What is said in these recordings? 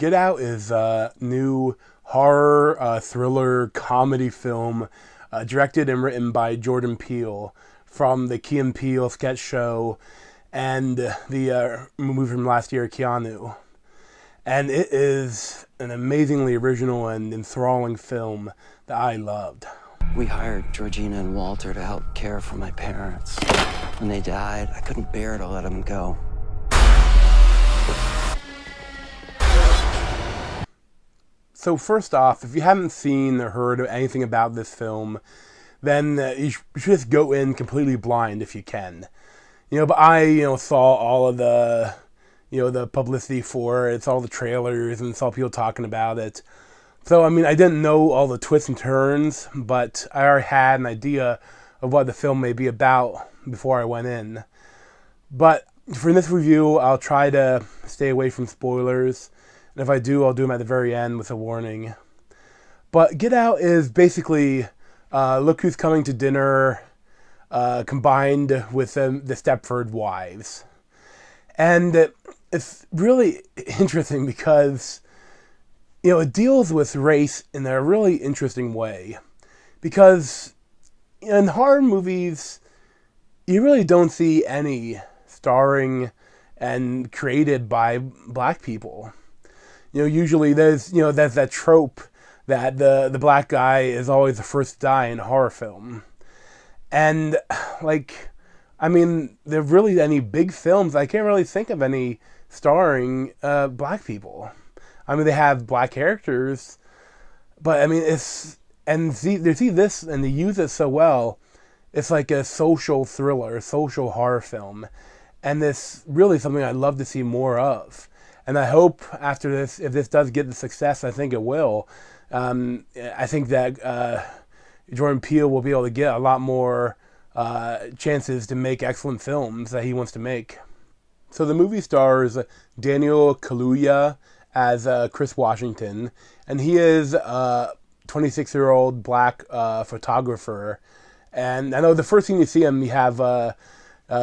Get Out is a new horror, thriller, comedy film directed and written by Jordan Peele from the Key and Peele sketch show and the movie from last year, Keanu. And it is an amazingly original and enthralling film that I loved. We hired Georgina and Walter to help care for my parents. When they died, I couldn't bear to let them go. So first off, if you haven't seen or heard anything about this film, then you should just go in completely blind if you can. But I, saw all of the publicity for it, all the trailers, and saw people talking about it. So, I didn't know all the twists and turns, but I already had an idea of what the film may be about before I went in. But for this review, I'll try to stay away from spoilers. And if I do, I'll do them at the very end with a warning. But Get Out is basically Look Who's Coming to Dinner combined with the Stepford Wives. And it's really interesting because, it deals with race in a really interesting way. Because in horror movies, you really don't see any starring and created by black people. Usually there's that trope that the black guy is always the first to die in a horror film. And, there really any big films, I can't really think of any starring black people. They have black characters, but, they see this, and they use it so well, it's like a social thriller, social horror film. And this really something I'd love to see more of. And I hope after this, if this does get the success I think it will, I think that Jordan Peele will be able to get a lot more chances to make excellent films that he wants to make. So the movie stars Daniel Kaluuya as Chris Washington, and he is a 26-year-old black photographer. And I know the first thing you see him, you have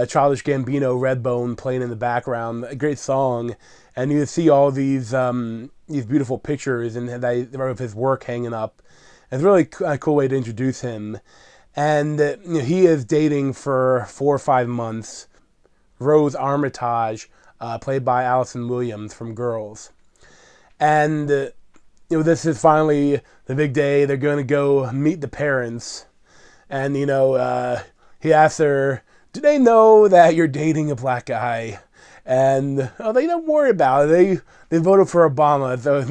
Childish Gambino, Redbone playing in the background, a great song, and you see all these beautiful pictures and of his work hanging up. It's a really cool way to introduce him. And he is dating for 4 or 5 months Rose Armitage, played by Allison Williams from Girls. And this is finally the big day. They're going to go meet the parents, and he asks her, "Do they know that you're dating a black guy?" And they don't worry about it. They voted for Obama, so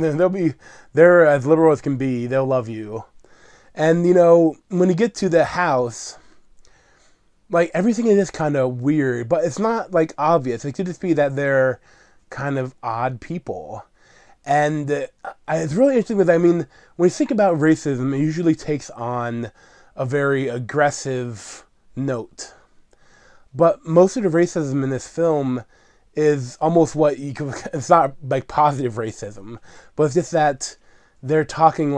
they're as liberal as can be. They'll love you. And when you get to the house, everything is just kind of weird, but it's not obvious. It could just be that they're kind of odd people. And it's really interesting because when you think about racism, it usually takes on a very aggressive note. But most of the racism in this film is almost it's not positive racism, but it's just that they're talking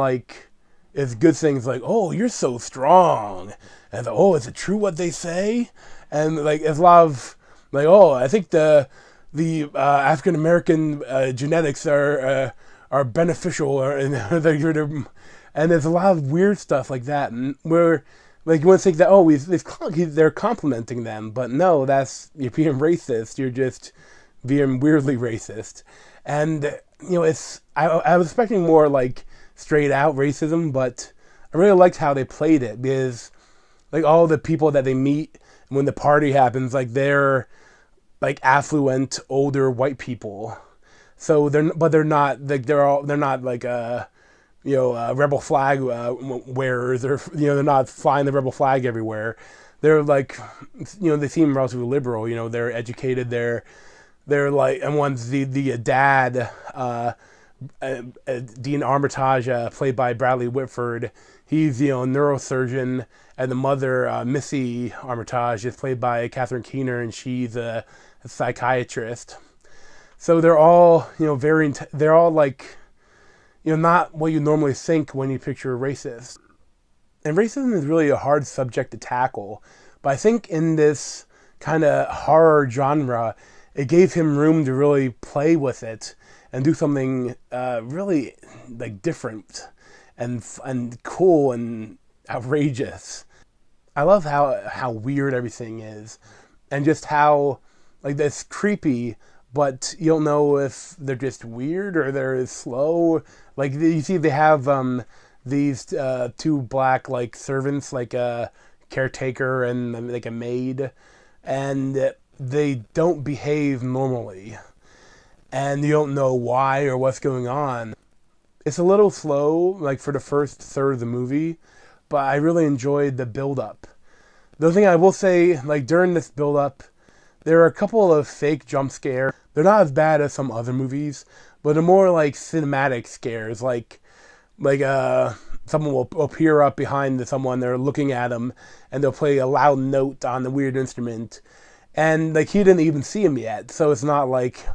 it's good things "Oh, you're so strong," and "Oh, is it true what they say?" And it's a lot of "Oh, I think the African American genetics are beneficial," and there's a lot of weird stuff like that, and where you want to think that they're complimenting them, but no, you're being racist. You're just being weirdly racist, and I was expecting more straight out racism, but I really liked how they played it because all the people that they meet when the party happens, they're affluent older white people, so they're not rebel flag wearers, or they're not flying the rebel flag everywhere. They're they seem relatively liberal. They're educated. They're and one's the dad, Dean Armitage, played by Bradley Whitford. He's a neurosurgeon, and the mother, Missy Armitage, is played by Catherine Keener, and she's a psychiatrist. So they're all they're all not what you normally think when you picture a racist. And racism is really a hard subject to tackle, but I think in this kind of horror genre, it gave him room to really play with it and do something really like different and cool and outrageous. I love how weird everything is, and just how like that's creepy, but you don't know if they're just weird or they're slow. Like you see, they have these two black like servants, like a caretaker and like a maid, and they don't behave normally, and you don't know why or what's going on. It's a little slow, like for the first third of the movie, but I really enjoyed the build up. The thing I will say, like during this build up, there are a couple of fake jump scares. They're not as bad as some other movies, but they're more like cinematic scares, like someone will appear up behind someone, they're looking at them, and they'll play a loud note on the weird instrument, and like he didn't even see him yet, so it's not like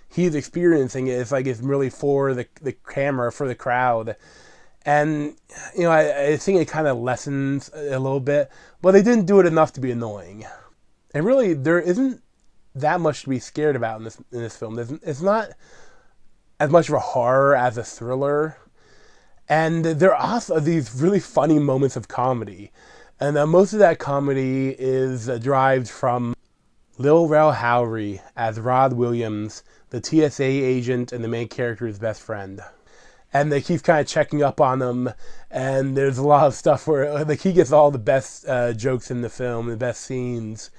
he's experiencing it. It's like it's really for the camera, for the crowd. And you know, I think it kind of lessens a little bit, but they didn't do it enough to be annoying. And really, there isn't that much to be scared about in this film. It's not as much of a horror as a thriller, and there are also these really funny moments of comedy, and most of that comedy is derived from Lil Rel Howery as Rod Williams, the TSA agent and the main character's best friend. And they keep kind of checking up on him, and there's a lot of stuff where like he gets all the best jokes in the film, the best scenes,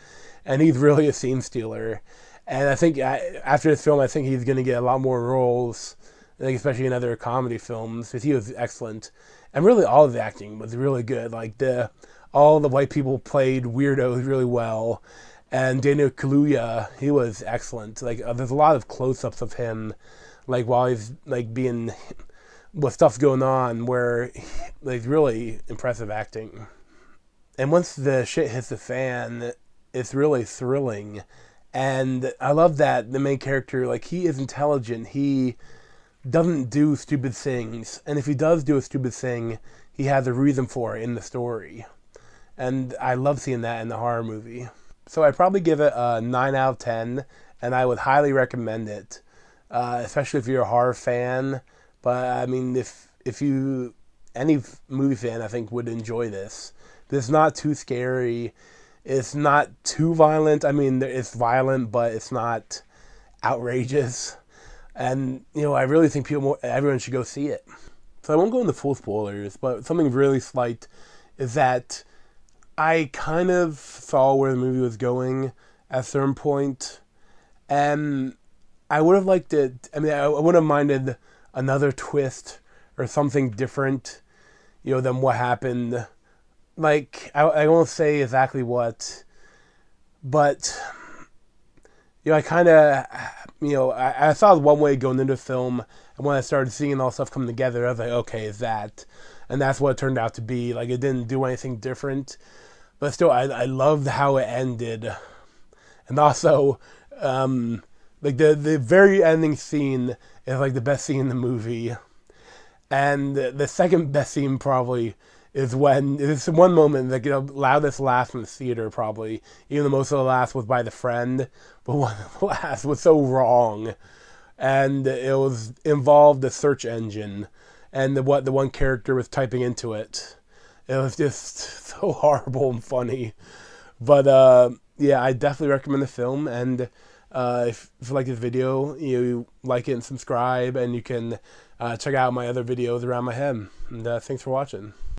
and he's really a scene stealer. And I think after this film, I think he's going to get a lot more roles, I think especially in other comedy films, because he was excellent. And really, all of the acting was really good. Like all the white people played weirdos really well, and Daniel Kaluuya, he was excellent. Like there's a lot of close-ups of him, like while he's like being with stuff going on, where like really impressive acting. And once the shit hits the fan, it's really thrilling. And I love that the main character, like he is intelligent. He doesn't do stupid things, and if he does do a stupid thing, he has a reason for it in the story. And I love seeing that in the horror movie. So I'd probably give it a 9 out of 10, and I would highly recommend it, especially if you're a horror fan. But I mean, if you any movie fan, I think would enjoy this. This is not too scary. It's not too violent. I mean, it's violent, but it's not outrageous. And you know, I really think everyone should go see it. So I won't go into full spoilers, but something really slight is that I kind of saw where the movie was going at a certain point, and I would have liked it. I mean, I would have minded another twist or something different, you know, than what happened. Like, I won't say exactly what, but, you know, I kind of, you know, I saw one way going into the film, and when I started seeing all stuff come together, I was like, okay, is that? And that's what it turned out to be. Like, it didn't do anything different, but still, I loved how it ended. And also, like, the very ending scene is, like, the best scene in the movie. And the second best scene probably is when it's one moment that, you know, loudest laugh in the theater probably, even though most of the laughs was by the friend, but one of the laughs was so wrong, and it was involved the search engine and what the one character was typing into it. It was just so horrible and funny. But yeah, I definitely recommend the film, and if you like this video, you like it and subscribe, and you can check out my other videos around my head. And thanks for watching.